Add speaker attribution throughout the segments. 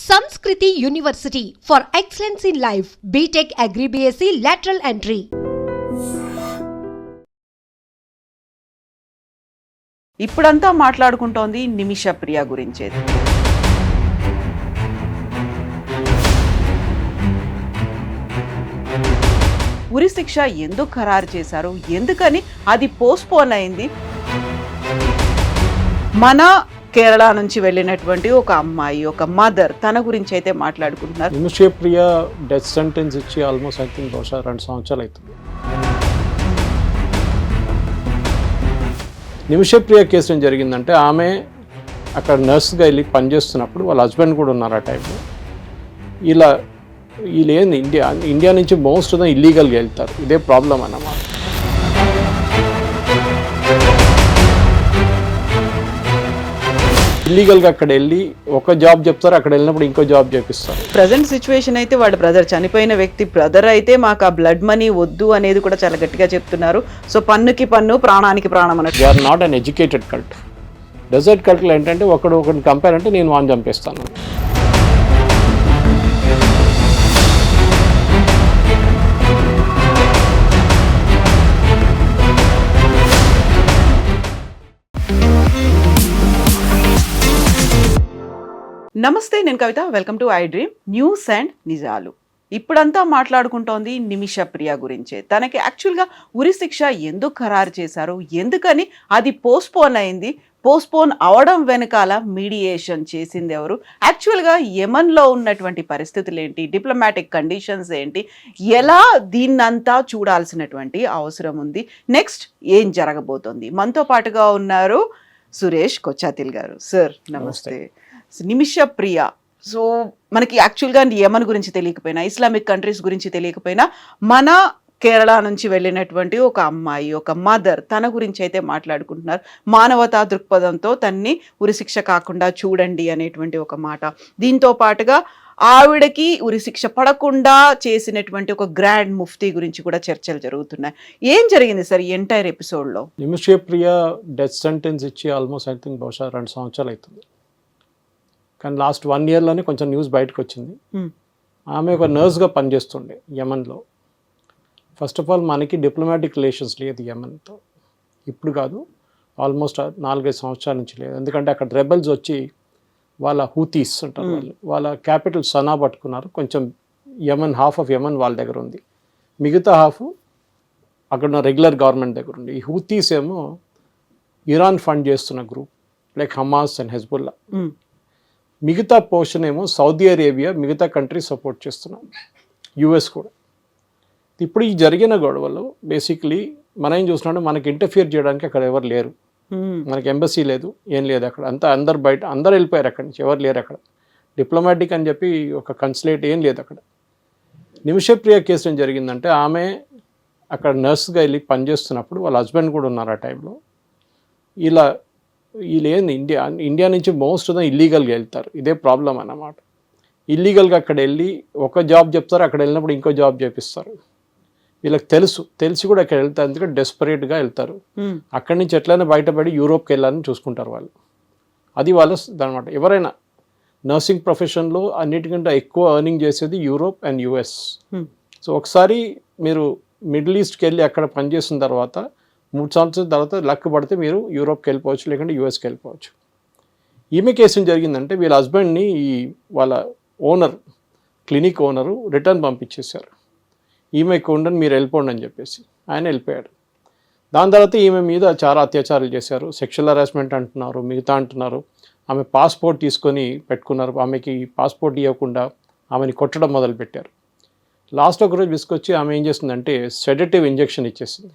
Speaker 1: Sanskriti University for excellence in life. BTech Agri BSc lateral entry.
Speaker 2: ఇప్పుడంతా మాట్లాడుకుంటోంది నిమిష ప్రియ గురించే. ఉరి శిక్ష ఎందుకు ఖరారు చేశారు, ఎందుకని అది పోస్ట్పోన్ అయింది? మన కేరళ నుంచి వెళ్ళినటువంటి ఒక అమ్మాయి, ఒక మదర్, తన గురించి అయితే మాట్లాడుకుంటున్నారు.
Speaker 3: నిమిష ప్రియ డెత్ సెంటెన్స్ ఇచ్చి ఆల్మోస్ట్ ఐ థింక్ బహుశా 2 సంవత్సరాలు అవుతుంది. నిమిష ప్రియ కేసు ఏం జరిగిందంటే, ఆమె అక్కడ నర్స్గా వెళ్ళి పనిచేస్తున్నప్పుడు వాళ్ళ హస్బెండ్ కూడా ఉన్నారు ఆ టైంలో. వీళ్ళు ఏంది ఇండియా నుంచి మోస్ట్ ఆఫ్ ద ఇల్లీగల్గా వెళ్తారు. ఇదే ప్రాబ్లం అన్నమాట. ఇల్లీగల్గా అక్కడ వెళ్ళి ఒక జాబ్ చెప్తారు, అక్కడ వెళ్ళినప్పుడు ఇంకో జాబ్ చేపిస్తారు.
Speaker 2: ప్రజెంట్ సిచ్యువేషన్ అయితే వాడి బ్రదర్, చనిపోయిన వ్యక్తి బ్రదర్ అయితే మాకు ఆ బ్లడ్ మనీ వద్దు అనేది కూడా చాలా గట్టిగా చెప్తున్నారు. సో పన్నుకి పన్ను, ప్రాణానికి ప్రాణం అన్నట్టు.
Speaker 3: They are not an educated cult. Desert కల్ట్లో ఏంటంటే ఒకరిని కంపేర్ అంటే నేను వాడిని చంపేస్తాను.
Speaker 2: నమస్తే, నేను Kavitha. Welcome to I dream news and నిజాలు. ఇప్పుడంతా మాట్లాడుకుంటోంది నిమిష ప్రియ గురించే. తనకి యాక్చువల్గా ఉరి శిక్ష ఎందుకు ఖరారు చేశారు, ఎందుకని అది పోస్ట్పోన్ అయింది, పోస్ట్పోన్ అవడం వెనకాల మీడియేషన్ చేసింది ఎవరు, యాక్చువల్గా యెమెన్లో ఉన్నటువంటి పరిస్థితులు ఏంటి, డిప్లొమాటిక్ కండిషన్స్ ఏంటి, ఎలా దీన్నంతా చూడాల్సినటువంటి అవసరం ఉంది, నెక్స్ట్ ఏం జరగబోతోంది. మనతో పాటుగా ఉన్నారు సురేష్ కొచ్చాతిల్ గారు. సార్ నమస్తే. నిమిష ప్రియ, సో మనకి యాక్చువల్గా యెమెన్ గురించి తెలియకపోయినా, ఇస్లామిక్ కంట్రీస్ గురించి తెలియకపోయినా, మన కేరళ నుంచి వెళ్ళినటువంటి ఒక అమ్మాయి, ఒక మదర్, తన గురించి అయితే మాట్లాడుకుంటున్నారు. మానవతా దృక్పథంతో తన్ని ఉరిశిక్ష కాకుండా చూడండి అనేటువంటి ఒక మాట. దీంతో పాటుగా ఆవిడకి ఉరిశిక్ష పడకుండా చేసినటువంటి ఒక గ్రాండ్ ముఫ్తీ గురించి కూడా చర్చలు జరుగుతున్నాయి. ఏం జరిగింది సార్ ఈ ఎంటైర్ ఎపిసోడ్లో?
Speaker 3: నిమిష ప్రియ డెత్ సెంటెన్స్ ఇచ్చి ఆల్మోస్ట్ ఐ థింక్ బహుశా 2 సంవత్సరాలు అవుతుంది. కానీ లాస్ట్ 1 ఇయర్లోనే కొంచెం న్యూస్ బయటకు వచ్చింది. ఆమె ఒక నర్స్గా పనిచేస్తుండే యెమెన్లో. ఫస్ట్ ఆఫ్ ఆల్ మనకి డిప్లొమాటిక్ రిలేషన్స్ లేదు యెమెన్తో. ఇప్పుడు కాదు, ఆల్మోస్ట్ 4-5 సంవత్సరాల నుంచి లేదు. ఎందుకంటే అక్కడ రెబెల్స్ వచ్చి వాళ్ళ హూతీస్ అంటారు, వాళ్ళ క్యాపిటల్ సనా పట్టుకున్నారు. కొంచెం యెమెన్, హాఫ్ ఆఫ్ యెమెన్ వాళ్ళ దగ్గర ఉంది, మిగతా హాఫ్ అక్కడ ఉన్న రెగ్యులర్ గవర్నమెంట్ దగ్గర ఉంది. ఈ హూతీస్ ఏమో ఇరాన్ ఫండ్ చేస్తున్న group like Hamas and Hezbollah. మిగతా పోర్షన్ ఏమో సౌదీ అరేబియా, మిగతా కంట్రీ సపోర్ట్ చేస్తున్నాం, యుఎస్ కూడా. ఇప్పుడు ఈ జరిగిన గొడవలు బేసిక్లీ మనం ఏం చూస్తున్నాం, మనకి ఇంటర్ఫియర్ చేయడానికి అక్కడ ఎవరు లేరు. మనకి ఎంబసీ లేదు, ఏం లేదు అక్కడ. అంతా అందరు బయట, అందరు వెళ్ళిపోయారు అక్కడి నుంచి, ఎవరు లేరు అక్కడ. డిప్లొమాటిక్ అని చెప్పి ఒక కన్సులేట్ ఏం లేదు అక్కడ. నిమిష ప్రియ కేసు ఏం జరిగిందంటే, ఆమె అక్కడ నర్స్గా వెళ్ళి పనిచేస్తున్నప్పుడు వాళ్ళ హస్బెండ్ కూడా ఉన్నారు ఆ టైంలో. వీళ్ళు ఏంది ఇండియా నుంచి మోస్ట్ ఆఫ్ ద ఇల్లీగల్గా వెళ్తారు. ఇదే ప్రాబ్లం అన్నమాట. ఇల్లీగల్గా అక్కడ వెళ్ళి ఒక జాబ్ చెప్తారు, అక్కడ వెళ్ళినప్పుడు ఇంకో జాబ్ చేపిస్తారు. వీళ్ళకి తెలిసి కూడా అక్కడ వెళ్తారు, ఎందుకంటే డెస్పరేట్గా వెళ్తారు. అక్కడి నుంచి ఎట్లయినా బయటపడి యూరోప్కి వెళ్ళాలని చూసుకుంటారు వాళ్ళు. అది వాళ్ళ అనమాట. ఎవరైనా నర్సింగ్ ప్రొఫెషన్లో అన్నిటికంటే ఎక్కువ ఎర్నింగ్ చేసేది యూరోప్ అండ్ యుఎస్. సో ఒకసారి మీరు మిడిల్ ఈస్ట్కి వెళ్ళి అక్కడ పనిచేసిన తర్వాత 3 సంవత్సరాల తర్వాత లక్ పడితే మీరు యూరోప్కి వెళ్ళిపోవచ్చు, లేకుంటే యూఎస్కి వెళ్ళిపోవచ్చు. ఈమె కేసు జరిగిందంటే, వీళ్ళ హస్బెండ్ని వాళ్ళ ఓనర్, క్లినిక్ ఓనరు రిటర్న్ పంపించేశారు. ఈమెకు ఉండని మీరు వెళ్ళిపోండి అని చెప్పేసి ఆయన వెళ్ళిపోయాడు. దాని తర్వాత ఈమె మీద చాలా అత్యాచారాలు చేశారు, సెక్షువల్ హరాస్మెంట్ అంటున్నారు, మిగతా అంటున్నారు. ఆమె పాస్పోర్ట్ తీసుకొని పెట్టుకున్నారు, ఆమెకి పాస్పోర్ట్ ఇవ్వకుండా ఆమెని కొట్టడం మొదలుపెట్టారు. లాస్ట్ ఒకరోజు విసుకొచ్చి ఆమె ఏం చేస్తుందంటే సెడేటివ్ ఇంజెక్షన్ ఇచ్చేసింది.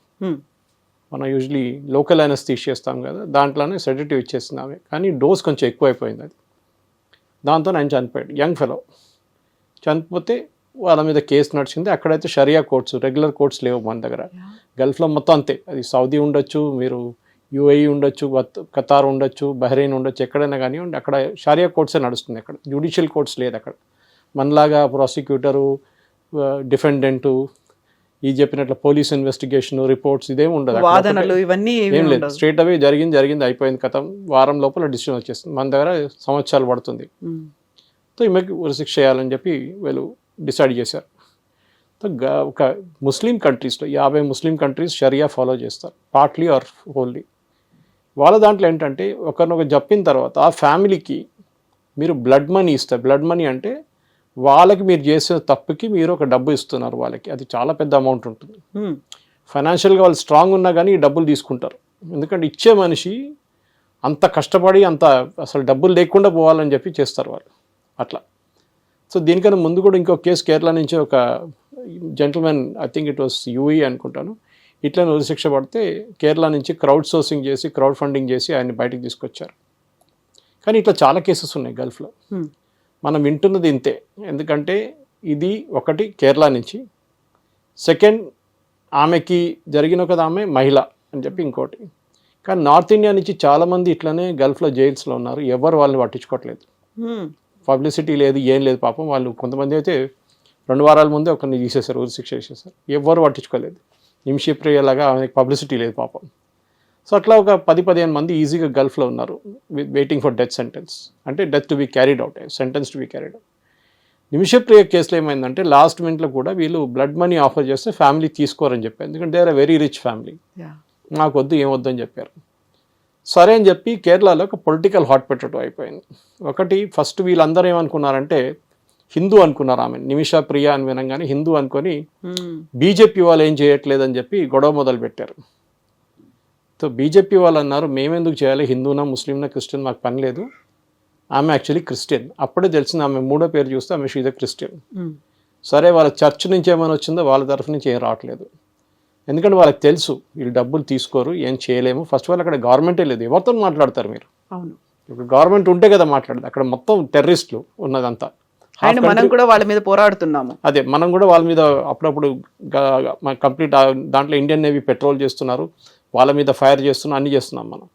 Speaker 3: మనం యూజువలీ లోకల్ అనస్థీషియా చేస్తాం కదా, దాంట్లోనే సెడేటివ్ ఇచ్చేసింది ఆమె. కానీ డోస్ కొంచెం ఎక్కువైపోయింది అది. దాంతో ఆయన చనిపోయాడు, యంగ్ ఫెలో. చనిపోతే వాళ్ళ మీద కేసు నడిచింది. అక్కడైతే షరియా కోర్ట్స్, రెగ్యులర్ కోర్ట్స్ లేవు మన దగ్గర. గల్ఫ్లో మొత్తం అంతే. అది సౌదీ ఉండొచ్చు, మీరు యుఏఈ ఉండొచ్చు, ఖతార్ ఉండొచ్చు, బహ్రెయిన్ ఉండొచ్చు, ఎక్కడైనా కానివ్వండి, అక్కడ షరియా కోర్ట్సే నడుస్తుంది. అక్కడ జ్యుడిషియల్ కోర్ట్స్ లేదు అక్కడ. మనలాగా ప్రాసిక్యూటరు, డిఫెండెంటు, ఈ చెప్పినట్లు పోలీస్ ఇన్వెస్టిగేషన్ రిపోర్ట్స్ ఇదేం ఉండదు,
Speaker 2: వాదనలు ఇవన్నీ
Speaker 3: ఏం లేదు. స్ట్రేట్ అవే జరిగింది అయిపోయింది, కథం. వారం లోపల డిసిషన్ వచ్చేస్తుంది. మన దగ్గర సంవత్సరాలు పడుతుంది. సో ఈమెకి ఉరిశిక్ష చేయాలని చెప్పి వీళ్ళు డిసైడ్ చేశారు. సో ఒక ముస్లిం కంట్రీస్లో 50 ముస్లిం కంట్రీస్ షరియా ఫాలో చేస్తారు, పార్ట్లీ ఆర్ హోల్లీ. వాళ్ళ దాంట్లో ఏంటంటే ఒకరినొక చెప్పిన తర్వాత ఆ ఫ్యామిలీకి మీరు బ్లడ్ మనీ ఇస్తారు. బ్లడ్ మనీ అంటే వాళ్ళకి మీరు చేసే తప్పుకి మీరు ఒక డబ్బు ఇస్తున్నారు వాళ్ళకి. అది చాలా పెద్ద అమౌంట్ ఉంటుంది. ఫైనాన్షియల్గా వాళ్ళు స్ట్రాంగ్ ఉన్నా కానీ ఈ డబ్బులు తీసుకుంటారు. ఎందుకంటే ఇచ్చే మనిషి అంత కష్టపడి అంత అసలు డబ్బులు లేకుండా పోవాలని చెప్పి చేస్తారు వాళ్ళు అట్లా. సో దీనికన్నా ముందు కూడా ఇంకో కేసు కేరళ నుంచి ఒక gentleman, I think it was UAE అనుకుంటాను, ఇట్లా ఉరిశిక్ష పడితే కేరళ నుంచి క్రౌడ్ సోర్సింగ్ చేసి క్రౌడ్ ఫండింగ్ చేసి ఆయన్ని బయటకు తీసుకొచ్చారు. కానీ ఇట్లా చాలా కేసెస్ ఉన్నాయి గల్ఫ్లో. మనం వింటున్నది ఇంతే. ఎందుకంటే ఇది ఒకటి కేరళ నుంచి, సెకండ్ ఆమెకి జరిగిన ఒక ఆమె మహిళ అని చెప్పి ఇంకోటి. కానీ నార్త్ ఇండియా నుంచి చాలామంది ఇట్లనే గల్ఫ్లో జైల్స్లో ఉన్నారు. ఎవరు వాళ్ళని పట్టించుకోవట్లేదు. పబ్లిసిటీ లేదు, ఏం లేదు. పాపం వాళ్ళు కొంతమంది అయితే 2 వారాల ముందే ఒకరిని తీసేశారు, ఉరిశిక్ష చేసేసారు. ఎవరు పట్టించుకోలేదు. నిమిషప్రియలాగా ఆమెకి పబ్లిసిటీ లేదు పాపం. సో అట్లా ఒక 10-15 మంది ఈజీగా గల్ఫ్లో ఉన్నారు వెయిటింగ్ ఫర్ డెత్ సెంటెన్స్, అంటే death to be carried out, sentence to be carried out. Nimishapriya కేసులో ఏమైందంటే లాస్ట్ మినిట్లో కూడా వీళ్ళు బ్లడ్ మనీ ఆఫర్ చేస్తే ఫ్యామిలీ తీసుకోరని చెప్పారు. ఎందుకంటే they are very rich family, నాకు వద్దు ఏమొద్దు అని చెప్పారు. సరే అని చెప్పి కేరళలో ఒక పొలిటికల్ హాట్ పొటాటో అయిపోయింది. ఒకటి ఫస్ట్ వీళ్ళందరూ ఏమనుకున్నారంటే హిందూ అనుకున్నారు ఆమె, నిమిషా ప్రియ అని వినంగానే హిందూ అనుకొని బీజేపీ వాళ్ళు ఏం చేయట్లేదని చెప్పి గొడవ మొదలు పెట్టారు. సో బీజేపీ వాళ్ళు అన్నారు మేమెందుకు చేయాలి, హిందూనా ముస్లింనా క్రిస్టియన్ మాకు పని లేదు. ఆమె యాక్చువల్లీ క్రిస్టియన్. అప్పుడే తెలిసింది ఆమె మూడో పేరు చూస్తే ఆమె షీజ్ ఎ క్రిస్టియన్. సరే వాళ్ళ చర్చ్ నుంచి ఏమైనా వచ్చిందో వాళ్ళ తరఫు నుంచి ఏం రావట్లేదు. ఎందుకంటే వాళ్ళకి తెలుసు వీళ్ళు డబ్బులు తీసుకోరు, ఏం చేయలేము. ఫస్ట్ ఆల్ అక్కడ గవర్నమెంటే లేదు, ఎవరితో మాట్లాడతారు మీరు? అవును, ఇప్పుడు గవర్నమెంట్ ఉంటే కదా మాట్లాడదు. అక్కడ మొత్తం టెర్రరిస్టులు ఉన్నదంతా.
Speaker 2: మనం కూడా వాళ్ళ మీద పోరాడుతున్నాము.
Speaker 3: అదే మనం కూడా వాళ్ళ మీద అప్పుడప్పుడు కంప్లీట్ దాంట్లో ఇండియన్ నేవీ పెట్రోల్ చేస్తున్నారు, వాళ్ళ మీద ఫైర్ చేస్తున్నాం, అన్నీ చేస్తున్నాం మనం.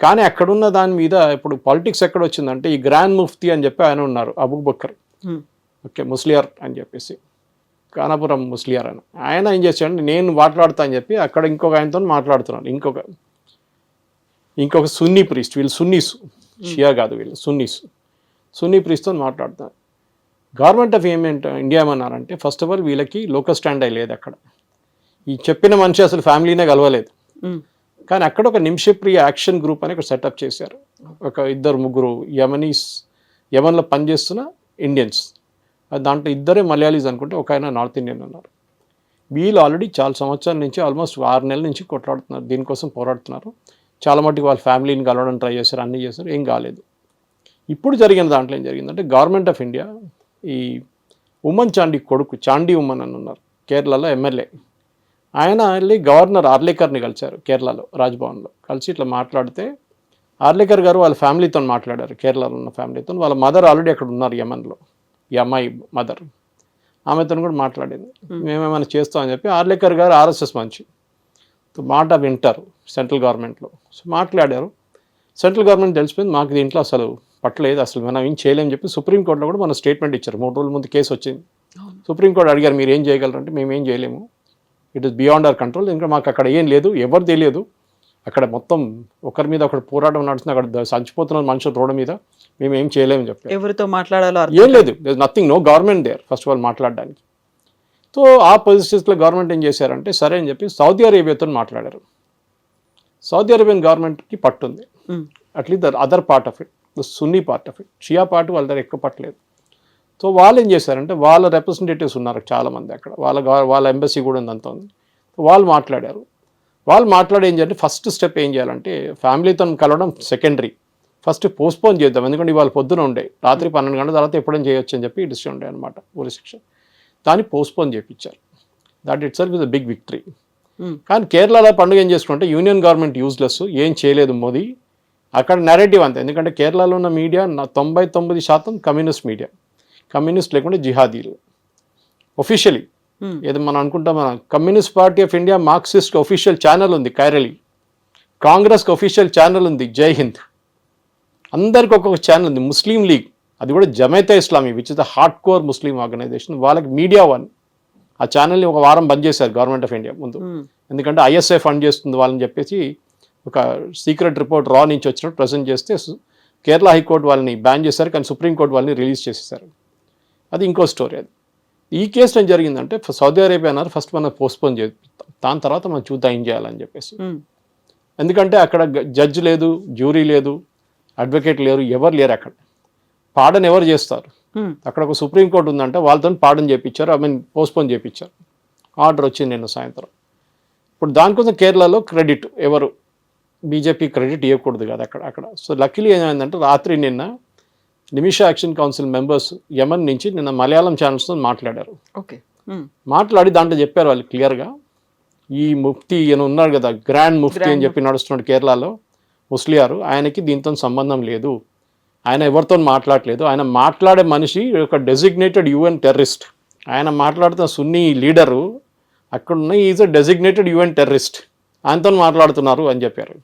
Speaker 3: కానీ అక్కడున్న దాని మీద ఇప్పుడు పాలిటిక్స్ ఎక్కడ వచ్చిందంటే ఈ గ్రాండ్ ముఫ్తీ అని చెప్పి ఆయన ఉన్నారు, అబూ బకర్, ఓకే, ముస్లియార్ అని చెప్పేసి, కానాపురం ముస్లియార్ అని. ఆయన ఏం చేశాడు, నేను మాట్లాడతా అని చెప్పి అక్కడ ఇంకొక ఆయనతో మాట్లాడుతున్నాను. ఇంకొక సున్నీ ప్రీస్ట్, వీళ్ళు సున్నీస్, షియా కాదు వీళ్ళు సున్నీస్, సున్నీ ప్రీస్ట్తో మాట్లాడుతున్నారు. గవర్నమెంట్ ఆఫ్ ఇండియా ఏమన్నారంటే ఫస్ట్ ఆఫ్ ఆల్ వీళ్ళకి లోకల్ స్టాండ్ అయ్యి లేదు అక్కడ. ఈ చెప్పిన మనిషి అసలు ఫ్యామిలీనే కలవలేదు. కానీ అక్కడ ఒక నిమిషప్రియ యాక్షన్ గ్రూప్ అని ఒక సెటప్ చేశారు. ఒక 2-3 యమన్లో పనిచేస్తున్న ఇండియన్స్, దాంట్లో 2 మలయాళీస్ అనుకుంటే, ఒక ఆయన నార్త్ ఇండియన్ ఉన్నారు. వీళ్ళు ఆల్రెడీ చాలా సంవత్సరాల నుంచి ఆల్మోస్ట్ 6 నెలల నుంచి కొట్లాడుతున్నారు, దీనికోసం పోరాడుతున్నారు. చాలా మటుకు వాళ్ళ ఫ్యామిలీని కలవడం ట్రై చేశారు, అన్నీ చేశారు, ఏం కాలేదు. ఇప్పుడు జరిగిన దాంట్లో ఏం జరిగిందంటే గవర్నమెంట్ ఆఫ్ ఇండియా ఈ ఉమ్మన్ చాండీ కొడుకు చాండీ ఉమ్మన్ అని ఉన్నారు, కేరళలో ఎమ్మెల్యే. ఆయన వెళ్ళి గవర్నర్ ఆర్లేకర్ని కలిశారు కేరళలో రాజ్భవన్లో. కలిసి ఇట్లా మాట్లాడితే ఆర్లేకర్ గారు వాళ్ళ ఫ్యామిలీతో మాట్లాడారు, కేరళలో ఉన్న ఫ్యామిలీతో. వాళ్ళ మదర్ ఆల్రెడీ అక్కడ ఉన్నారు యమన్లో, ఈ అమ్మాయి మదర్, ఆమెతో కూడా మాట్లాడింది. మేమేమైనా చేస్తామని చెప్పి. ఆర్లేకర్ గారు ఆర్ఎస్ఎస్ మంచి మాట వింటారు సెంట్రల్ గవర్నమెంట్లో. సో మాట్లాడారు. సెంట్రల్ గవర్నమెంట్ తెలిసిపోయింది మాకు దీంట్లో అసలు పట్టలేదు, అసలు మనం ఏం చేయలేమని చెప్పి సుప్రీంకోర్టులో కూడా మన స్టేట్మెంట్ ఇచ్చారు. 3 రోజుల ముందు కేసు వచ్చింది. సుప్రీంకోర్టు అడిగారు మీరు ఏం చేయగలరంటే మేమేం చేయలేము, it is beyond our control. ఇంకా మాకు అక్కడ ఏం లేదు, ఎవరు తెలియదు, అక్కడ మొత్తం ఒకరి మీద ఒకటి పోరాటం నడుస్తుంది, అక్కడ చచ్చిపోతున్న మనుషులు రోడ్డు మీద, మేము ఏం చేయలేమని చెప్పారు.
Speaker 2: ఎవరితో మాట్లాడాలో
Speaker 3: ఏం లేదు, nothing, no government there first of all మాట్లాడడానికి. సో ఆ పొజిషన్స్లో గవర్నమెంట్ ఏం చేశారంటే సరే అని చెప్పి సౌదీ అరేబియాతో మాట్లాడారు. సౌదీ అరేబియన్ గవర్నమెంట్కి పట్టుంది, at least the other part of it, the Sunni part of it, Shia part వాళ్ళ దగ్గర ఎక్కువ పట్టలేదు. సో వాళ్ళు ఏం చేశారంటే వాళ్ళ రిప్రజెంటేటివ్స్ ఉన్నారు చాలామంది అక్కడ, వాళ్ళ ఎంబసీ కూడా ఉందంతా ఉంది. వాళ్ళు మాట్లాడారు. వాళ్ళు మాట్లాడి ఏం చేయాలంటే ఫస్ట్ స్టెప్ ఏం చేయాలంటే ఫ్యామిలీతో కలవడం సెకండరీ, ఫస్ట్ పోస్ట్పోన్ చేద్దాం. ఎందుకంటే ఇవాళ పొద్దున ఉండే, రాత్రి 12 గంటల తర్వాత ఎప్పుడైనా చేయొచ్చు అని చెప్పి డిసిషన్ ఉండే అనమాట ఉరిశిక్ష. దాన్ని పోస్ట్పోన్ చేయించారు. That itself is a big victory. కానీ కేరళలో పండుగ ఏం చేసుకుంటే యూనియన్ గవర్నమెంట్ యూజ్లెస్, ఏం చేయలేదు మోదీ. అక్కడ నెరేటివ్ అంతే, ఎందుకంటే కేరళలో ఉన్న మీడియా 99% కమ్యూనిస్ట్ మీడియా, కమ్యూనిస్ట్ లేకుంటే జిహాదీలు. ఒఫిషియలీ ఏదో మనం అనుకుంటాం, మన communist party of India Marxist official channel ఉంది కైరళి, కాంగ్రెస్కి ఒఫీషియల్ ఛానల్ ఉంది జై హింద్, అందరికి ఒక్కొక్క ఛానల్ ఉంది. ముస్లిం లీగ్, అది కూడా Jamaat-e Islami which is the hard core Muslim organisation, వాళ్ళకి మీడియా వన్. ఆ ఛానల్ని 1 వారం బంద్ చేశారు గవర్నమెంట్ ఆఫ్ ఇండియా ముందు, ఎందుకంటే ఐఎస్ఐ ఫండ్ చేస్తుంది వాళ్ళని చెప్పేసి ఒక సీక్రెట్ రిపోర్ట్ రా నుంచి వచ్చినట్టు ప్రజెంట్ చేస్తే కేరళ హైకోర్టు వాళ్ళని బ్యాన్ చేశారు, కానీ సుప్రీంకోర్టు వాళ్ళని రిలీజ్ చేసేసారు. అది ఇంకో స్టోరీ. అది ఈ కేసు ఏం జరిగిందంటే సౌదీ అరేబియా అన్నారు ఫస్ట్ మనం పోస్ట్పోన్ చేస్తాం, దాని తర్వాత మనం చూద్దాం ఏం చేయాలని చెప్పేసి. ఎందుకంటే అక్కడ జడ్జి లేదు, జ్యూరీ లేదు, అడ్వకేట్ లేరు, ఎవరు లేరు అక్కడ. పాడన్ ఎవరు చేస్తారు? అక్కడ ఒక సుప్రీంకోర్టు ఉందంటే వాళ్ళతో పాడన్ చేయించారు, పోస్ట్పోన్ చేయించారు. ఆర్డర్ వచ్చింది నిన్న సాయంత్రం. ఇప్పుడు దానికోసం కేరళలో క్రెడిట్ ఎవరు బీజేపీ క్రెడిట్ ఇవ్వకూడదు కదా అక్కడ. సో లక్కీలీ ఏమైందంటే రాత్రి నిన్న నిమిష యాక్షన్ కౌన్సిల్ మెంబర్స్ యమన్ నుంచి నిన్న మలయాళం ఛానల్స్తో మాట్లాడారు.
Speaker 2: ఓకే,
Speaker 3: మాట్లాడి దాంట్లో చెప్పారు వాళ్ళు క్లియర్గా, ఈ ముఫ్తీ ఈయన ఉన్నాడు కదా, గ్రాండ్ ముఫ్తీ అని చెప్పి నడుస్తున్నాడు కేరళలో, ముస్లియారు, ఆయనకి దీంతో సంబంధం లేదు, ఆయన ఎవరితో మాట్లాడలేదు, ఆయన మాట్లాడే మనిషి ఒక డెసిగ్నేటెడ్ యుఎన్ టెర్రరిస్ట్, ఆయన మాట్లాడుతున్న సున్నీ లీడరు అక్కడున్న is a designated UN terrorist, ఆయనతో మాట్లాడుతున్నారు అని చెప్పారు.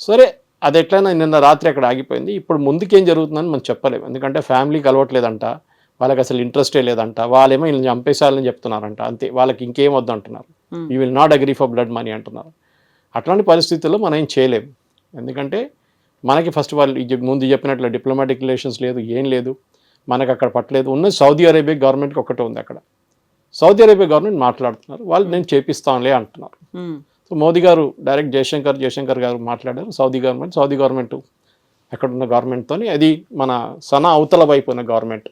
Speaker 3: సరే అది ఎట్లయినా నిన్న రాత్రి అక్కడ ఆగిపోయింది. ఇప్పుడు ముందుకేం జరుగుతుందని మనం చెప్పలేము, ఎందుకంటే ఫ్యామిలీకి అలవట్లేదంట, వాళ్ళకి అసలు ఇంట్రెస్టే లేదంట, వాళ్ళేమో వీళ్ళని చంపేసాలని చెప్తున్నారంట, అంతే, వాళ్ళకి ఇంకేం వద్దు అంటున్నారు, you will not agree for blood money అంటున్నారు. అట్లాంటి పరిస్థితుల్లో మనం ఏం చేయలేము, ఎందుకంటే మనకి ఫస్ట్ వాళ్ళు ముందు చెప్పినట్లు డిప్లొమాటిక్ రిలేషన్స్ లేదు, ఏం లేదు, మనకు అక్కడ పట్టలేదు. ఉన్నది సౌదీ అరేబియా గవర్నమెంట్కి ఒకటే ఉంది అక్కడ. సౌదీ అరేబియా గవర్నమెంట్ మాట్లాడుతున్నారు, వాళ్ళు నేను చేపిస్తానులే అంటున్నారు. సో మోదీ గారు డైరెక్ట్ జయశంకర్ గారు మాట్లాడారు, సౌదీ గవర్నమెంట్ అక్కడ ఉన్న గవర్నమెంట్తో, అది మన సనా అవతల వైపు ఉన్న గవర్నమెంట్,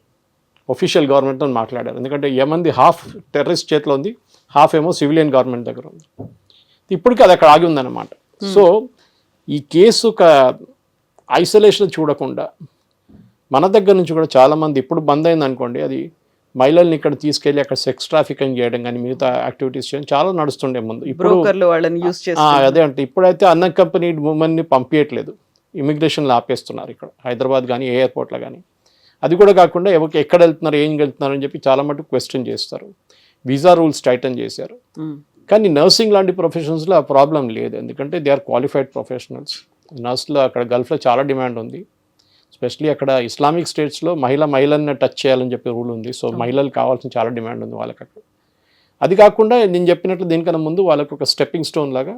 Speaker 3: ఒఫీషియల్ గవర్నమెంట్తో మాట్లాడారు. ఎందుకంటే యమన్ది హాఫ్ టెర్రరిస్ట్ చేతిలో ఉంది, హాఫ్ ఏమో సివిలియన్ గవర్నమెంట్ దగ్గర ఉంది. ఇప్పటికీ అది అక్కడ ఆగి ఉందన్నమాట. సో ఈ కేసు ఒక ఐసోలేషన్ చూడకుండా మన దగ్గర నుంచి కూడా చాలామంది, ఇప్పుడు బంద్ అయింది అనుకోండి, అది మహిళల్ని ఇక్కడ తీసుకెళ్ళి అక్కడ సెక్స్ ట్రాఫికింగ్ చేయడం కానీ మిగతా యాక్టివిటీస్ చేయడం చాలా నడుస్తుండే ముందు. ఇప్పుడు అదే అంటే ఇప్పుడైతే అన్అకంపెనీడ్ ఉమెన్ని పంపించట్లేదు, ఇమిగ్రేషన్లో ఆపేస్తున్నారు ఇక్కడ హైదరాబాద్ కానీ ఎయిర్పోర్ట్లో కానీ. అది కూడా కాకుండా ఎక్కడ వెళ్తున్నారు, ఏం వెళ్తున్నారు అని చెప్పి చాలా మటుకు క్వశ్చన్ చేస్తారు. వీసా రూల్స్ టైటన్ చేశారు. కానీ నర్సింగ్ లాంటి ప్రొఫెషన్స్లో ఆ ప్రాబ్లం లేదు, ఎందుకంటే దే ఆర్ క్వాలిఫైడ్ ప్రొఫెషనల్స్. నర్సులో అక్కడ గల్ఫ్లో చాలా డిమాండ్ ఉంది, ఎస్పెషలీ అక్కడ ఇస్లామిక్ స్టేట్స్లో మహిళల్ని టచ్ చేయాలని చెప్పి రూల్ ఉంది. సో మహిళలు కావాల్సిన చాలా డిమాండ్ ఉంది వాళ్ళకి అక్కడ. అది కాకుండా నేను చెప్పినట్లు దీనికన్నా ముందు వాళ్ళకి ఒక స్టెప్పింగ్ స్టోన్ లాగా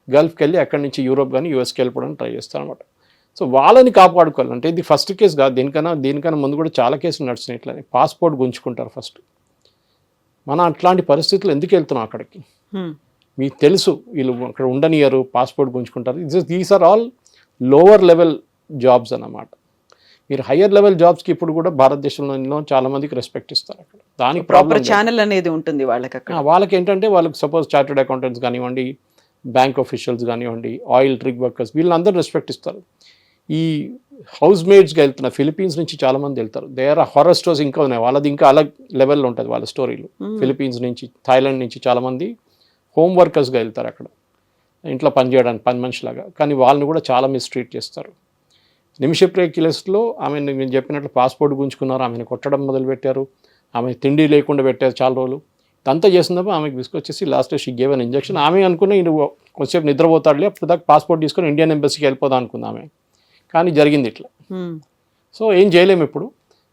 Speaker 3: గల్ఫ్కి వెళ్ళి అక్కడి నుంచి యూరోప్ కానీ యూఎస్కి వెళ్ళిపోవడానికి ట్రై చేస్తారు అనమాట. సో వాళ్ళని కాపాడుకోవాలంటే ఇది ఫస్ట్ కేసు కాదు, దీనికన్నా ముందు కూడా చాలా కేసులు నడుస్తున్నాయి. ఇట్లని పాస్పోర్ట్ గుంజుకుంటారు ఫస్ట్. మనం అట్లాంటి పరిస్థితులు ఎందుకు వెళ్తున్నాం అక్కడికి? మీకు తెలుసు వీళ్ళు అక్కడ ఉండనియరు, పాస్పోర్ట్ గుంజుకుంటారు. These are all lower level jobs అన్నమాట. మీరు హయ్యర్ లెవెల్ జాబ్స్కి ఇప్పుడు కూడా భారతదేశంలో చాలా మందికి రెస్పెక్ట్ ఇస్తారు అక్కడ. దానికి
Speaker 2: ప్రాపర్ ఛానల్ అనేది ఉంటుంది వాళ్ళకి అక్కడ.
Speaker 3: వాళ్ళకి ఏంటంటే వాళ్ళకి సపోజ్ చార్టెడ్ అకౌంటెంట్స్ కానివ్వండి, బ్యాంక్ ఆఫీషియల్స్ కానివ్వండి, ఆయిల్ రిగ్ వర్కర్స్, వీళ్ళందరూ రెస్పెక్ట్ ఇస్తారు. ఈ హౌస్ మేడ్స్గా వెళ్తున్న ఫిలిపీన్స్ నుంచి చాలా మంది వెళ్తారు. దే ఆర్ హారర్ స్టోరీస్ ఇంకా ఉన్నాయి, వాళ్ళది ఇంకా అలగ్ లెవెల్లో ఉంటుంది వాళ్ళ స్టోరీలు. ఫిలిపీన్స్ నుంచి, థాయిలాండ్ నుంచి చాలా మంది హోమ్ వర్కర్స్గా వెళ్తారు అక్కడ, ఇంట్లో పని చేయడానికి, పని మనిషిలాగా. కానీ వాళ్ళని కూడా చాలా మిస్ట్రీట్ చేస్తారు. నిమిషప్రియ కేసులో ఆమె నేను చెప్పినట్లు పాస్పోర్ట్ గుంజుకున్నారు, ఆమెను కొట్టడం మొదలుపెట్టారు, ఆమె తిండి లేకుండా పెట్టారు చాలా రోజులు. ఇదంతా చేసినప్పుడు ఆమెకు తీసుకొచ్చేసి last she gave an injection. ఆమె అనుకున్న నువ్వు కొంచెంసేపు నిద్రపోతాడులే, అప్పుడు దాకా పాస్పోర్ట్ తీసుకొని ఇండియన్ ఎంబసీకి వెళ్ళిపోదాం అనుకుంది ఆమె. కానీ జరిగింది ఇట్లా. సో ఏం చేయలేము ఇప్పుడు,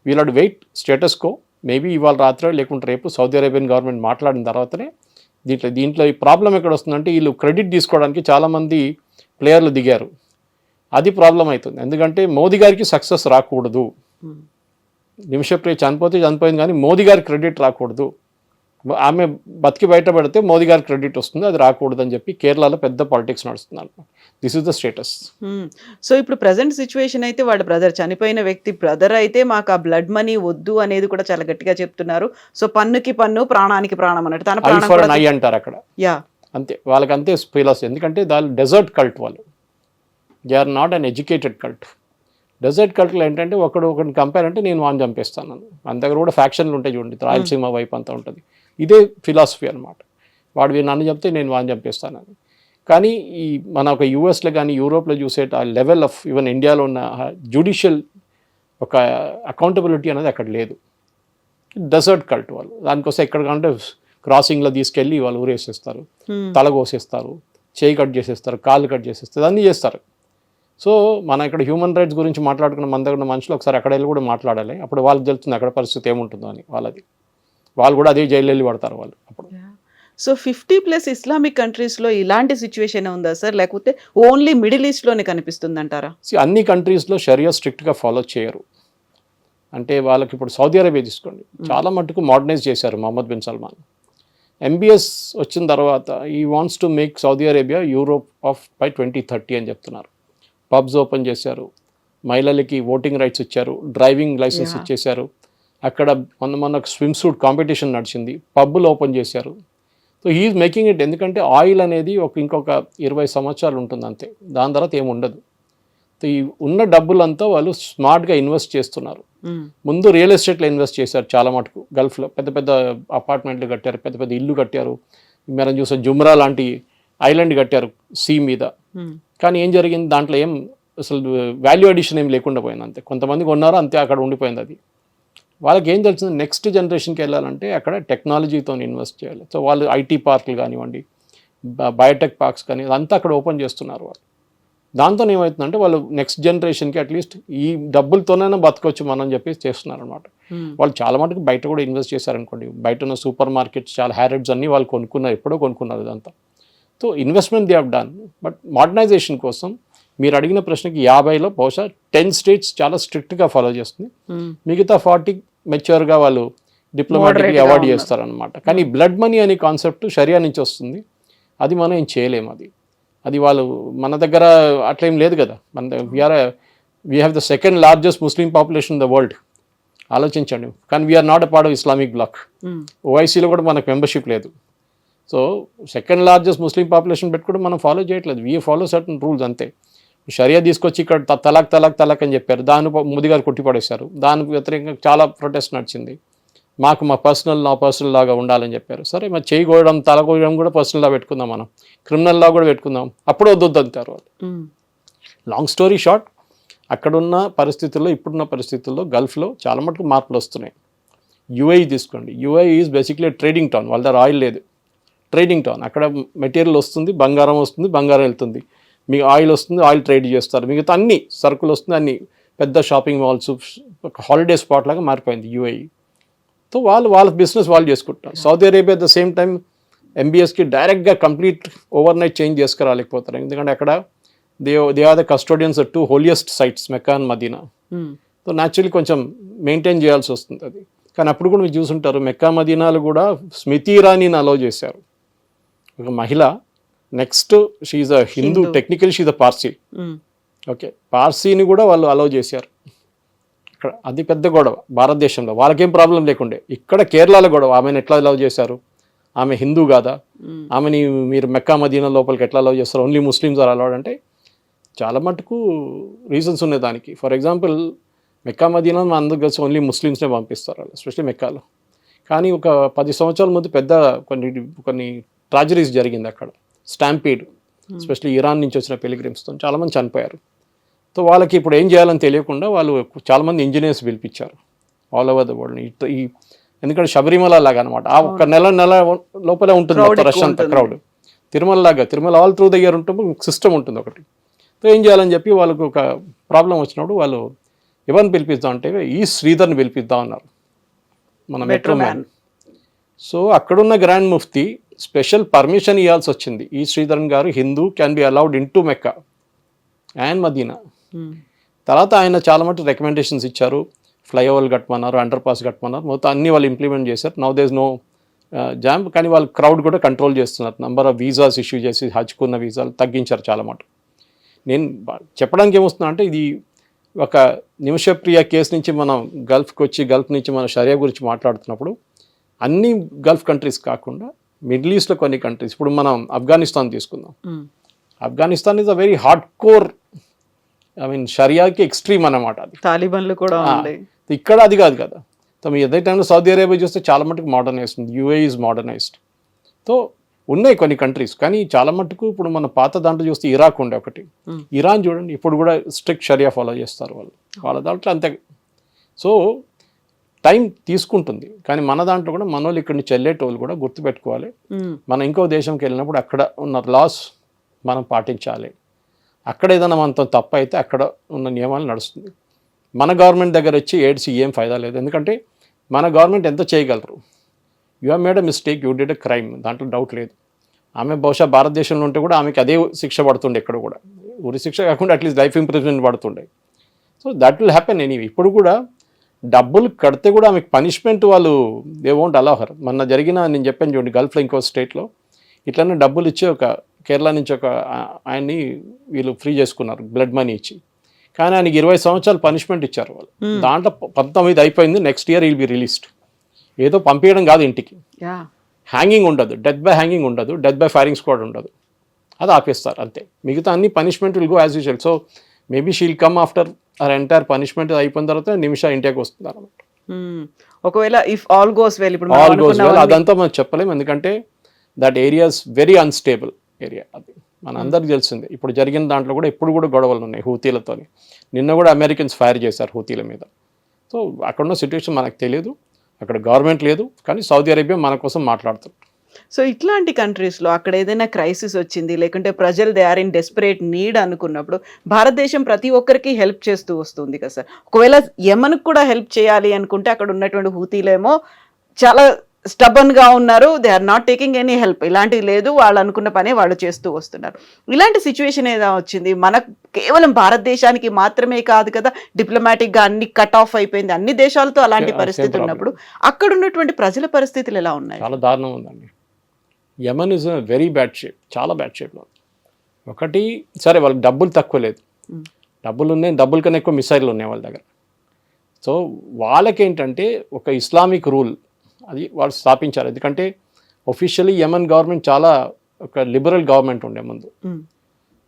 Speaker 3: we'll have to wait status quo. Maybe ఇవాళ రాత్రి లేకుంటే రేపు సౌదీ అరేబియన్ గవర్నమెంట్ మాట్లాడిన తర్వాతనే దీంట్లో ఈ ప్రాబ్లం ఎక్కడ వస్తుందంటే, వీళ్ళు క్రెడిట్ తీసుకోవడానికి చాలామంది ప్లేయర్లు దిగారు. అది ప్రాబ్లం అవుతుంది, ఎందుకంటే మోదీ గారికి సక్సెస్ రాకూడదు. నిమిషప్రియ చనిపోయింది కానీ మోదీ గారికి క్రెడిట్ రాకూడదు. ఆమె బతికి బయటపడితే మోదీ గారికి క్రెడిట్ వస్తుంది, అది రాకూడదు అని చెప్పి కేరళలో పెద్ద పాలిటిక్స్ నడుస్తుంది. This is the status.
Speaker 2: So ఇప్పుడు ప్రజెంట్ సిచ్యువేషన్ అయితే వాళ్ళ బ్రదర్, చనిపోయిన వ్యక్తి బ్రదర్ అయితే మాకు ఆ బ్లడ్ మనీ వద్దు అనేది కూడా చాలా గట్టిగా చెప్తున్నారు. సో పన్నుకి పన్ను, ప్రాణానికి ప్రాణం అన్నట్టు తన ప్రాణం
Speaker 3: అంటారు అక్కడ. అంతే, వాళ్ళకి అంతే ఫిలాసఫీ. ఎందుకంటే దాని డెజర్ట్ కల్ట్, వాళ్ళు they are not an educated cult. Desert కల్ట్లో ఏంటంటే ఒకరిని కంపేర్ అంటే నేను వాడిని చంపేస్తాను, మన దగ్గర కూడా ఫ్యాక్షన్లు ఉంటాయి చూడండి, రాయలసీమ వైపు అంతా ఉంటుంది. ఇదే ఫిలాసఫీ అనమాట. వాడు నన్ను చెప్తే నేను వాడిని చంపేస్తానని. కానీ ఈ మన ఒక యూఎస్లో కానీ యూరోప్లో చూసే ఆ లెవెల్ ఆఫ్ ఈవెన్ ఇండియాలో ఉన్న జ్యుడిషియల్ ఒక అకౌంటబిలిటీ అనేది అక్కడ లేదు. డెజర్ట్ కల్ట్ వాళ్ళు. దానికోసం ఎక్కడికంటే క్రాసింగ్లో తీసుకెళ్ళి వాళ్ళు ఊరేసేస్తారు, తల కోసేస్తారు, చేయి కట్ చేసేస్తారు, కాళ్ళు కట్ చేసేస్తారు, అన్నీ చేస్తారు. సో మన ఇక్కడ హ్యూమన్ రైట్స్ గురించి మాట్లాడుకున్న మన దగ్గర ఉన్న మనుషులు ఒకసారి అక్కడ వెళ్ళి కూడా మాట్లాడాలి. అప్పుడు వాళ్ళకి తెలుస్తుంది అక్కడ పరిస్థితి ఏముంటుందో అని. వాళ్ళు కూడా అదే జైలు వెళ్ళి పడతారు వాళ్ళు అప్పుడు.
Speaker 2: సో 50+ ఇస్లామిక్ కంట్రీస్లో ఇలాంటి సిచ్యువేషన్ ఉందా సార్, లేకపోతే ఓన్లీ మిడిల్ ఈస్ట్లోనే కనిపిస్తుంది అంటారా?
Speaker 3: అన్ని కంట్రీస్లో షరియా స్ట్రిక్ట్గా ఫాలో చేయరు. అంటే వాళ్ళకి ఇప్పుడు సౌదీ అరేబియా తీసుకోండి, చాలా మటుకు మోడర్నైజ్ చేశారు మొహమ్మద్ బిన్ సల్మాన్. ఎంబీఎస్ వచ్చిన తర్వాత ఈ wants to make Saudi Arabia Europe of by 2030 అని చెప్తున్నారు. పబ్స్ ఓపెన్ చేశారు, మహిళలకి ఓటింగ్ రైట్స్ ఇచ్చారు, డ్రైవింగ్ లైసెన్స్ ఇచ్చేశారు. అక్కడ మొన్న స్విమ్ సూట్ కాంపిటీషన్ నడిచింది, పబ్బులు ఓపెన్ చేశారు. So he is making it. ఎందుకంటే ఆయిల్ అనేది ఇంకొక 20 సంవత్సరాలు ఉంటుంది అంతే, దాని తర్వాత ఏమి ఉండదు. సో ఈ ఉన్న డబ్బులంతా వాళ్ళు స్మార్ట్గా ఇన్వెస్ట్ చేస్తున్నారు. ముందు రియల్ ఎస్టేట్లో ఇన్వెస్ట్ చేశారు చాలా మటుకు. గల్ఫ్లో పెద్ద పెద్ద అపార్ట్మెంట్లు కట్టారు, పెద్ద పెద్ద ఇల్లు కట్టారు. మనం చూసే జుమ్రా లాంటి ఐలాండ్ కట్టారు సీ మీద. కానీ ఏం జరిగింది, దాంట్లో ఏం అసలు వాల్యూ అడిషన్ ఏం లేకుండా పోయింది అంతే. కొంతమంది కొన్నారో అంతే, అక్కడ ఉండిపోయింది అది. వాళ్ళకి ఏం తెలిసింది, నెక్స్ట్ జనరేషన్కి వెళ్ళాలంటే అక్కడ టెక్నాలజీతో ఇన్వెస్ట్ చేయాలి. సో వాళ్ళు ఐటీ పార్కులు కానివ్వండి, బయోటెక్ పార్క్స్ కానీ అదంతా అక్కడ ఓపెన్ చేస్తున్నారు వాళ్ళు. దాంతో ఏమవుతుందంటే వాళ్ళు నెక్స్ట్ జనరేషన్కి అట్లీస్ట్ ఈ డబ్బులతోనైనా బతకొచ్చు మనం చెప్పేసి చేస్తున్నారు అనమాట. వాళ్ళు చాలా మటుకు బయట కూడా ఇన్వెస్ట్ చేశారనుకోండి. బయట ఉన్న సూపర్ మార్కెట్స్ చాలా హ్యారెడ్స్ అన్నీ వాళ్ళు కొనుక్కున్నారు, ఎప్పుడో కొనుక్కున్నారు ఇదంతా. So investment they have done. But modernisation కోసం మీరు అడిగిన ప్రశ్నకి 50లో బహుశా 10 స్టేట్స్ చాలా స్ట్రిక్ట్గా ఫాలో చేస్తుంది. మిగతా 40 మెచ్యూర్గా వాళ్ళు డిప్లొమాటిక్లీ అవాయిడ్ చేస్తారనమాట. కానీ బ్లడ్ మనీ అనే కాన్సెప్ట్ షరియా నుంచి వస్తుంది, అది మనం ఏం చేయలేము. అది వాళ్ళు మన దగ్గర అట్లేం లేదు కదా. మన we have the second largest Muslim population in the world, ఆలోచించండి. కానీ we are not a part of Islamic bloc. ఓఐసీలో కూడా మనకు మెంబర్షిప్ లేదు. So second largest Muslim population పెట్టుకుంటే మనం ఫాలో చేయట్లేదు. వీ ఫాలో సర్టన్ రూల్స్ అంతే. షరియా తీసుకొచ్చి ఇక్కడ తలాక్ అని చెప్పారు, దాన్ని మోదీ గారు కొట్టిపడేశారు. దానికి వ్యతిరేకంగా చాలా ప్రొటెస్ట్ నడిచింది. మా పర్సనల్ లాగా ఉండాలని చెప్పారు. సరే, మరి చేయి కోయడం, తల కోయడం కూడా పర్సనల్ లా పెట్టుకుందాం, మనం క్రిమినల్ లా కూడా పెట్టుకుందాం. అప్పుడు వద్దు అంటారు వాళ్ళు. లాంగ్ స్టోరీ షార్ట్, అక్కడున్న పరిస్థితుల్లో, ఇప్పుడున్న పరిస్థితుల్లో గల్ఫ్లో చాలా మటుకు మార్పులు వస్తున్నాయి. యుఏఈ తీసుకోండి, UAE is basically trading town. వాళ్ళ దగ్గర ఆయిల్ లేదు, ట్రేడింగ్ టౌన్. అక్కడ మెటీరియల్ వస్తుంది, బంగారం వస్తుంది, బంగారం వెళ్తుంది. మీకు ఆయిల్ వస్తుంది, ఆయిల్ ట్రేడ్ చేస్తారు. మిగతా అన్ని సరుకులు వస్తుంది, అన్ని పెద్ద షాపింగ్ మాల్స్, హాలిడే స్పాట్ లాగా మారిపోయింది యుఏఈ. సో వాళ్ళ బిజినెస్ వాళ్ళు చేసుకుంటారు. Saudi Arabia at the same time ఎంబీఎస్కి డైరెక్ట్గా కంప్లీట్ ఓవర్ నైట్ చేంజ్ చేసుకురాలేకపోతారు. ఎందుకంటే అక్కడ they are the custodians 2 holiest sites, Mecca and Medina. So naturally కొంచెం మెయింటైన్ చేయాల్సి వస్తుంది అది. కానీ అప్పుడు కూడా మీరు చూసుంటారు, మెక్కా మదీనాలు కూడా స్మృతి ఇరానీని అలౌ చేశారు. ఒక మహిళ, next she's a Hindu, technical she's a Parsi. Okay, పార్సీని కూడా వాళ్ళు అలౌ చేశారు. ఇక్కడ అది పెద్ద గొడవ భారతదేశంలో, వాళ్ళకేం ప్రాబ్లం లేకుండే. ఇక్కడ కేరళలో గొడవ, ఆమెను ఎట్లా అలౌ చేశారు, ఆమె హిందూ కాదా, ఆమెని మీరు మెక్కా మదీనా లోపలికి ఎట్లా అలౌ చేస్తారు, ఓన్లీ ముస్లిమ్స్ ఆర్ అలౌడ్ అంటే చాలా మటుకు రీజన్స్ ఉన్నాయి దానికి. ఫర్ ఎగ్జాంపుల్, మెక్కా మదీనా మన అందరూ కలిసి ఓన్లీ ముస్లిమ్స్నే పంపిస్తారు వాళ్ళు, ఎస్పెషల్లీ మెక్కాలో. కానీ ఒక 10 సంవత్సరాల ముందు పెద్ద కొన్ని ట్రాజడీస్ జరిగింది అక్కడ. స్టాంపీడ్, ఎస్పెషల్లీ ఇరాన్ నుంచి వచ్చిన పిలిగ్రిమ్స్తో చాలామంది చనిపోయారు. సో వాళ్ళకి ఇప్పుడు ఏం చేయాలని తెలియకుండా వాళ్ళు చాలామంది ఇంజనీర్స్ పిలిపించారు ఆల్ ఓవర్ ద వరల్డ్. ఎందుకంటే శబరిమల లాగా అనమాట, ఆ ఒక్క నెల లోపలే ఉంటుంది రష్ అంతా, క్రౌడ్. తిరుమల లాగా, Tirumala all through the year ఉంటుంది, సిస్టమ్ ఉంటుంది ఒకటి. సో ఏం చేయాలని చెప్పి వాళ్ళకు ఒక ప్రాబ్లం వచ్చినప్పుడు వాళ్ళు ఎవరిని పిలిపిద్దాం అంటే ఈ శ్రీధర్ని పిలిపిద్దాం అన్నారు, మన మెట్రో మ్యాన్. సో అక్కడున్న గ్రాండ్ ముఫ్తీ స్పెషల్ పర్మిషన్ ఇవ్వాల్సి వచ్చింది. ఈ శ్రీధరన్ గారు Hindu, can be allowed into Mecca and Medina. తర్వాత ఆయన చాలా మటు రికమెండేషన్స్ ఇచ్చారు, ఫ్లైఓవర్లు కట్టమన్నారు, అండర్ పాస్ కట్టమన్నారు, మొత్తం అన్ని వాళ్ళు ఇంప్లిమెంట్ చేశారు. Now there is no jam. కానీ వాళ్ళు క్రౌడ్ కూడా కంట్రోల్ చేస్తున్నారు. నంబర్ ఆఫ్ వీసాస్ ఇష్యూ చేసి హజ్కున్న వీసాలు తగ్గించారు చాలా మటు. నేను చెప్పడానికి ఏమొస్తున్నా అంటే, ఇది ఒక నిమిషప్రియ కేసు నుంచి మనం గల్ఫ్కి వచ్చి, గల్ఫ్ నుంచి మనం షరియా గురించి మాట్లాడుతున్నప్పుడు అన్ని గల్ఫ్ కంట్రీస్ కాకుండా మిడిల్ ఈస్ట్లో కొన్ని కంట్రీస్, ఇప్పుడు మనం ఆఫ్ఘనిస్తాన్ తీసుకుందాం. Afghanistan is a very hard core, I mean షరియాకి ఎక్స్ట్రీమ్ అన్నమాట. అది
Speaker 2: తాలిబాన్లు కూడా
Speaker 3: ఇక్కడ అది కాదు కదా. సో మీ అదే టైంలో సౌదీ అరేబియా చూస్తే చాలా మటుకు modernised, UAE is modernised. So ఉన్నాయి కొన్ని కంట్రీస్, కానీ చాలా మటుకు ఇప్పుడు మన పాత దాంట్లో చూస్తే ఇరాక్ ఉండే ఒకటి, ఇరాన్ చూడండి, ఇప్పుడు కూడా స్ట్రిక్ట్ షరియా ఫాలో చేస్తారు వాళ్ళ దాంట్లో అంతే. సో టైం తీసుకుంటుంది, కానీ మన దాంట్లో కూడా మన వాళ్ళు ఇక్కడి నుంచి వెళ్ళేటోళ్ళు కూడా గుర్తుపెట్టుకోవాలి, మనం ఇంకో దేశంకి వెళ్ళినప్పుడు అక్కడ ఉన్న లాస్ మనం పాటించాలి. అక్కడ ఏదైనా మనతో తప్పు అయితే అక్కడ ఉన్న నియమాలు నడుస్తుంది. మన గవర్నమెంట్ దగ్గర వచ్చి ఏడ్చి ఏం ఫైదా లేదు. ఎందుకంటే మన గవర్నమెంట్ ఎంత చేయగలరు. You have made a mistake, you did a crime, దాంట్లో డౌట్ లేదు. ఆమె బహుశా భారతదేశంలో ఉంటే కూడా ఆమెకి అదే శిక్ష పడుతుండే ఎక్కడ కూడా, ఉరి శిక్ష కాకుండా అట్లీస్ట్ లైఫ్ ఇంప్రిజన్మెంట్ పడుతుండే. So that will happen anyway. ఇప్పుడు కూడా డబ్బులు కడితే కూడా ఆమెకు పనిష్మెంట్ వాళ్ళు దే వోంట్ అలౌ హర్. మొన్న జరిగిన నేను చెప్పాను చూడండి, గల్ఫ్లో ఇంకో స్టేట్లో ఇట్లనే డబ్బులు ఇచ్చి ఒక కేరళ నుంచి ఒక ఆయన్ని వీళ్ళు ఫ్రీ చేసుకున్నారు బ్లడ్ మనీ ఇచ్చి, కానీ ఆయనకి 20 సంవత్సరాలు పనిష్మెంట్ ఇచ్చారు వాళ్ళు. దాంట్లో 19 అయిపోయింది, next year will be released. ఏదో పంపించడం కాదు ఇంటికి, హ్యాంగింగ్ ఉండదు, డెత్ బై హ్యాంగింగ్ ఉండదు, డెత్ బై ఫైరింగ్ స్క్వాడ్ ఉండదు, అది ఆపేస్తారు అంతే. మిగతా అన్ని punishment will go as usual. So maybe she'll come after or entire punishment అయిపోయిన తర్వాత నిమిష ఇంటికి వస్తున్నారు అన్నమాట.
Speaker 2: ఒకవేళ ఇఫ్ ఆల్ గోస్ వెల్, ఇప్పుడు
Speaker 3: ఆల్ గోస్ వెల్ అదంతా మనం చెప్పలేము, ఎందుకంటే that areas very unstable area. అది మన అందరికి తెలిసిందే. ఇప్పుడు జరిగిన దాంట్లో కూడా ఇప్పుడు కూడా గొడవలు ఉన్నాయి హూతీలతో. నిన్న కూడా అమెరికన్స్ ఫైర్ చేశారు హూతీల మీద. సో అక్కడ ఉన్న సిచ్యువేషన్ మనకు తెలియదు, అక్కడ గవర్నమెంట్ లేదు, కానీ సౌదీ అరేబియా మన కోసం మాట్లాడుతుంది.
Speaker 2: సో ఇట్లాంటి కంట్రీస్లో అక్కడ ఏదైనా క్రైసిస్ వచ్చింది, లేకుంటే ప్రజలు they are in desperate need అనుకున్నప్పుడు భారతదేశం ప్రతి ఒక్కరికి హెల్ప్ చేస్తూ వస్తుంది కదా సార్. ఒకవేళ యెమెన్కి కూడా హెల్ప్ చేయాలి అనుకుంటే అక్కడ ఉన్నటువంటి హూతీలేమో చాలా స్టబన్గా ఉన్నారు, they are not taking any help, ఇలాంటివి లేదు, వాళ్ళు అనుకున్న పనే వాళ్ళు చేస్తూ వస్తున్నారు. ఇలాంటి సిచ్యువేషన్ ఏదో వచ్చింది మనకు, కేవలం భారతదేశానికి మాత్రమే కాదు కదా, డిప్లొమాటిక్గా అన్ని కట్ ఆఫ్ అయిపోయింది, అన్ని దేశాలతో అలాంటి పరిస్థితి ఉన్నప్పుడు అక్కడ ఉన్నటువంటి ప్రజల పరిస్థితులు ఎలా ఉన్నాయి?
Speaker 3: చాలా దారుణం ఉందండి. Yemen is very bad shape, చాలా బ్యాడ్ షేప్లో. ఒకటి సరే వాళ్ళకి డబ్బులు తక్కువ లేదు, డబ్బులు ఉన్నాయి, డబ్బుల కన్నా ఎక్కువ మిసైళ్ళు ఉన్నాయి వాళ్ళ దగ్గర. సో వాళ్ళకేంటంటే ఒక ఇస్లామిక్ రూల్ అది వాళ్ళు స్థాపించారు. ఎందుకంటే ఒఫిషియలీ యెమెన్ గవర్నమెంట్ చాలా ఒక లిబరల్ గవర్నమెంట్ ఉండే ముందు,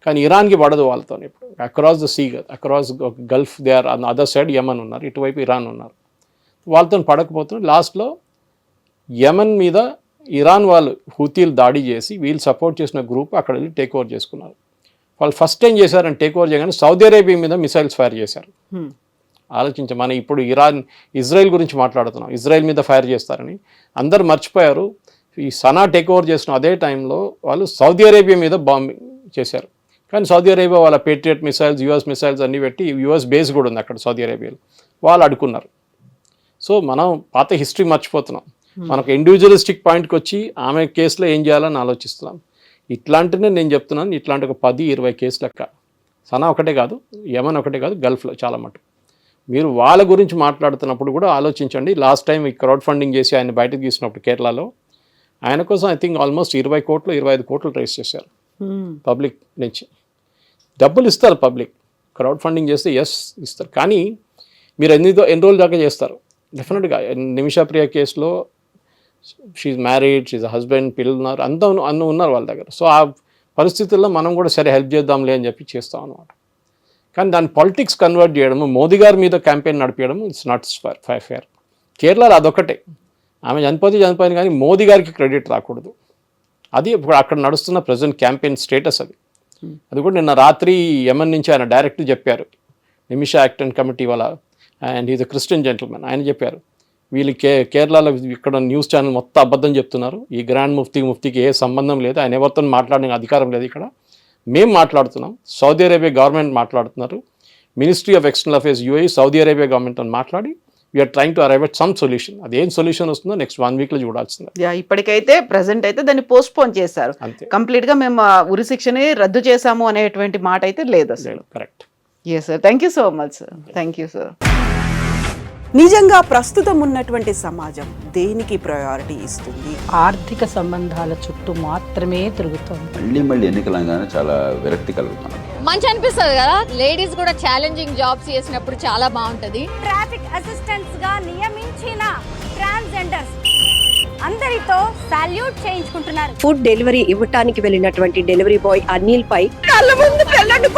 Speaker 3: కానీ ఇరాన్కి పడదు వాళ్ళతో. ఇప్పుడు across the sea, across gulf they are on other side Yemen ఉన్నారు, ఇటువైపు ఇరాన్ ఉన్నారు, వాళ్ళతో పడకపోతున్నారు. లాస్ట్లో యెమెన్ మీద ఇరాన్ వాళ్ళు హూతీలు దాడి చేసి వీళ్ళు సపోర్ట్ చేసిన గ్రూప్ అక్కడ వెళ్ళి టేక్ ఓవర్ చేసుకున్నారు. వాళ్ళు ఫస్ట్ ఏం చేశారని టేక్ ఓవర్ చేయగానే సౌదీ అరేబియా మీద మిసైల్స్ ఫైర్ చేశారు. ఆలోచించ, మనం ఇప్పుడు ఇజ్రాయెల్ గురించి మాట్లాడుతున్నాం, ఇజ్రాయెల్ మీద ఫైర్ చేస్తారని అందరు మర్చిపోయారు. ఈ సనా టేక్ ఓవర్ చేసిన అదే టైంలో వాళ్ళు సౌదీ అరేబియా మీద బాంబింగ్ చేశారు. కానీ సౌదీ అరేబియా వాళ్ళ పేట్రియట్ మిసైల్స్, యుఎస్ మిసైల్స్ అన్నీ పెట్టి, యుఎస్ బేస్ కూడా ఉంది అక్కడ సౌదీ అరేబియాలో, వాళ్ళు అడుకున్నారు. సో మనం పాత హిస్టరీ మర్చిపోతున్నాం. మనకు ఇండివిజువలిస్టిక్ పాయింట్కి వచ్చి ఆమె కేసులో ఏం చేయాలని ఆలోచిస్తున్నాం. ఇట్లాంటినే నేను చెప్తున్నాను, ఇట్లాంటి ఒక 10-20 కేసులు లెక్క. సనా ఒకటే కాదు, యెమెన్ ఒకటే కాదు, గల్ఫ్లో చాలా మటుకు. మీరు వాళ్ళ గురించి మాట్లాడుతున్నప్పుడు కూడా ఆలోచించండి. లాస్ట్ టైం ఈ క్రౌడ్ ఫండింగ్ చేసి ఆయన బయటకు తీసినప్పుడు కేరళలో ఆయన కోసం ఐ థింక్ ఆల్మోస్ట్ 20 కోట్లు 25 కోట్లు రైజ్ చేశారు పబ్లిక్ నుంచి. డబ్బులు ఇస్తారు పబ్లిక్, క్రౌడ్ ఫండింగ్ చేస్తే ఎస్ ఇస్తారు, కానీ మీరు ఎన్ని రోజుల దాకా చేస్తారు? డెఫినెట్గా నిమిషా ప్రియ కేసులో షీఈ్ మ్యారీడ్, షీఈ్ హస్బెండ్, పిల్లలు ఉన్నారు, అన్నీ ఉన్నారు వాళ్ళ దగ్గర. సో ఆ పరిస్థితుల్లో మనం కూడా సరే హెల్ప్ చేద్దాంలే అని చెప్పి చేస్తాం అనమాట. కానీ దాన్ని పాలిటిక్స్ కన్వర్ట్ చేయడము, మోదీ గారి మీద క్యాంపెయిన్ నడిపించడం ఇట్స్ నాట్ ఫేర్. కేరళలో అదొకటే, ఆమె చనిపోయింది కానీ మోదీ గారికి క్రెడిట్ రాకూడదు. అది ఇప్పుడు అక్కడ నడుస్తున్న ప్రజెంట్ క్యాంపెయిన్ స్టేటస్ అది. అది కూడా నిన్న రాత్రి యెమెన్ నుంచి ఆయన డైరెక్ట్ చెప్పారు, నిమిషా యాక్ట్ అండ్ కమిటీ వాళ్ళ, and is a Christian gentleman, ఆయన చెప్పారు వీళ్ళు కేరళలో ఇక్కడ న్యూస్ ఛానల్ మొత్తం అబద్ధం చెప్తున్నారు, ఈ గ్రాండ్ ముఫ్తీకి ఏ సంబంధం లేదు, ఆయన ఎవరితో మాట్లాడడానికి అధికారం లేదు, ఇక్కడ మేము మాట్లాడుతున్నాం, సౌదీ అరేబియా గవర్నమెంట్ మాట్లాడుతున్నారు, ministry of external affairs UAE Saudi Arabia గవర్నమెంట్తో మాట్లాడి we are trying to arrive at some solution. అది ఏం సొల్యూషన్ వస్తుందో నెక్స్ట్ 1 వీక్లో చూడాల్సిందే.
Speaker 2: ఇప్పటికైతే ప్రెసెంట్ అయితే దాన్ని పోస్ట్పోన్ చేశారు, కంప్లీట్గా మేము ఉరి శిక్షని రద్దు చేశాము అనేటువంటి మాట అయితే లేదు అసలు.
Speaker 3: Correct.
Speaker 2: Yes sir, thank you so much sir. Thank you sir. నిజంగా ప్రస్తుతం ఉన్నటువంటి సమాజం దేనికి ప్రయారిటీ ఇస్తుంది?
Speaker 4: ఆర్థిక సంబంధాల చుట్టూ మాత్రమే తిరుగుతుంది.
Speaker 5: మళ్ళీ ఎన్నికలంగానే చాలా విరక్తి కలుగుతున్నాం.
Speaker 6: మంచి అనిపిస్తుంది కదా, లేడీస్ కూడా ఛాలెంజింగ్ జాబ్స్ చేసినప్పుడు చాలా బాగుంటది.
Speaker 7: ట్రాఫిక్ అసిస్టెంట్స్ గా నియమించిన ట్రాన్స్జెండర్స్ అందరితో సాల్యూట్ చేయించుకుంటున్నారు.
Speaker 8: ఫుడ్ డెలివరీ ఇవ్వటానికి వెళ్ళినటువంటి డెలివరీ బాయ్ అనిల్ పై కళ్ళ ముందు పెళ్ళండి